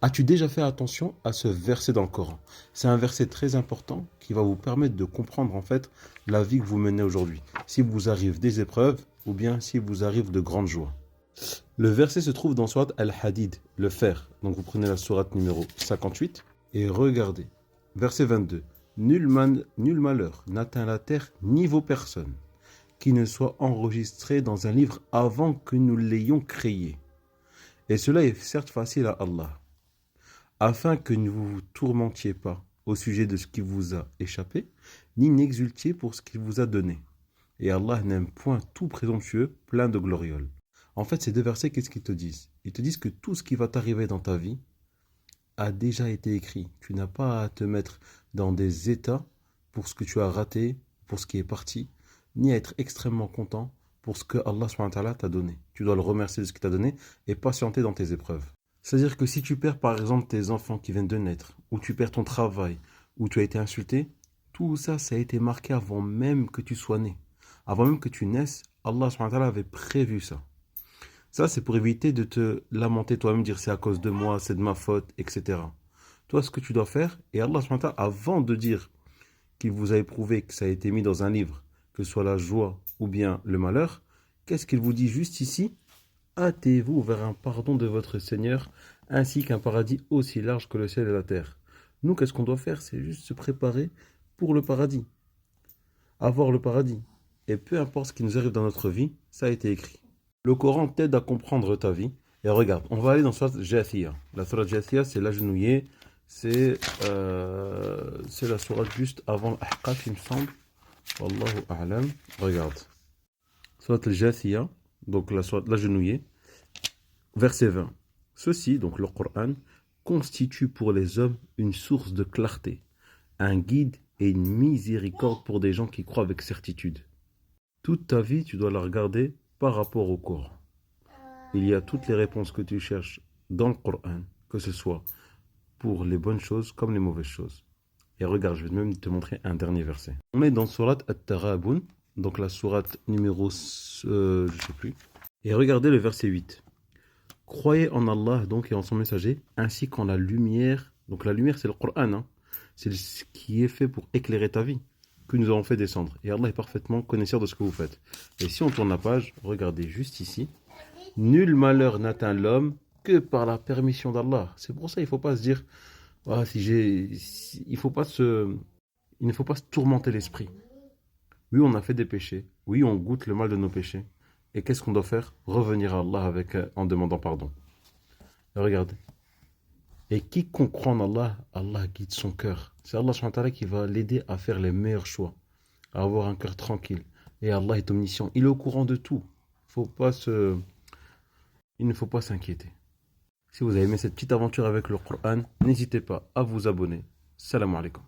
As-tu déjà fait attention à ce verset dans le Coran? C'est un verset très important qui va vous permettre de comprendre en fait la vie que vous menez aujourd'hui. Si vous arrive des épreuves ou bien si vous arrive de grandes joies. Le verset se trouve dans Sourate Al-Hadid, le fer. Donc vous prenez la sourate numéro 58 et regardez. Verset 22. Nul malheur n'atteint la terre ni vos personnes qui ne soit enregistré dans un livre avant que nous l'ayons créé. Et cela est certes facile à Allah, afin que ne vous tourmentiez pas au sujet de ce qui vous a échappé, ni n'exultiez pour ce qu'il vous a donné. Et Allah n'aime point tout présomptueux, plein de glorioles. En fait, ces deux versets, qu'est-ce qu'ils te disent? Ils te disent que tout ce qui va t'arriver dans ta vie a déjà été écrit. Tu n'as pas à te mettre dans des états pour ce que tu as raté, pour ce qui est parti, ni à être extrêmement content pour ce que Allah subhanahu wa ta'ala t'a donné. Tu dois le remercier de ce qu'il t'a donné et patienter dans tes épreuves. C'est-à-dire que si tu perds par exemple tes enfants qui viennent de naître, ou tu perds ton travail, ou tu as été insulté, tout ça, ça a été marqué avant même que tu sois né. Avant même que tu naisses, Allah subhanahu wa ta'ala avait prévu ça. Ça, c'est pour éviter de te lamenter toi-même, dire c'est à cause de moi, c'est de ma faute, etc. Toi, ce que tu dois faire, et Allah subhanahu wa ta'ala, avant de dire qu'il vous a éprouvé, que ça a été mis dans un livre, que ce soit la joie ou bien le malheur, qu'est-ce qu'il vous dit juste ici? Hâtez-vous vers un pardon de votre Seigneur, ainsi qu'un paradis aussi large que le ciel et la terre. Nous, qu'est-ce qu'on doit faire? C'est juste se préparer pour le paradis, avoir le paradis. Et peu importe ce qui nous arrive dans notre vie, ça a été écrit. Le Coran t'aide à comprendre ta vie. Et regarde, on va aller dans Surat Jathiyah. La Surat Jathiyah, c'est l'agenouillé. C'est la sourate juste avant l'Ahqaf, il me semble. Wallahu a'lam. Regarde. Surat Jathiyah, donc la sourate l'agenouillé. Verset 20. Ceci, donc le Coran, constitue pour les hommes une source de clarté, un guide et une miséricorde pour des gens qui croient avec certitude. Toute ta vie, tu dois la regarder par rapport au Coran. Il y a toutes les réponses que tu cherches dans le Coran, que ce soit pour les bonnes choses comme les mauvaises choses. Et regarde, je vais même te montrer un dernier verset. On est dans Surat At-Taghabun, donc la sourate numéro, je sais plus. Et regardez le verset 8. Croyez en Allah donc et en son messager, ainsi qu'en la lumière. Donc la lumière, c'est le Coran, hein. C'est ce qui est fait pour éclairer ta vie, que nous avons fait descendre. Et Allah est parfaitement connaisseur de ce que vous faites. Et si on tourne la page, regardez juste ici. Nul malheur n'atteint l'homme que par la permission d'Allah. C'est pour ça il ne faut pas se dire, ah, il ne faut pas se tourmenter l'esprit. Oui, on a fait des péchés. Oui, on goûte le mal de nos péchés. Et qu'est-ce qu'on doit faire? Revenir à Allah en demandant pardon. Et regardez. Et quiconque croit en Allah, Allah guide son cœur. C'est Allah subhanahu wa ta'ala qui va l'aider à faire les meilleurs choix, à avoir un cœur tranquille. Et Allah est omniscient. Il est au courant de tout. Il ne faut pas s'inquiéter. Si vous avez aimé cette petite aventure avec le Coran, n'hésitez pas à vous abonner. Salam alaikum.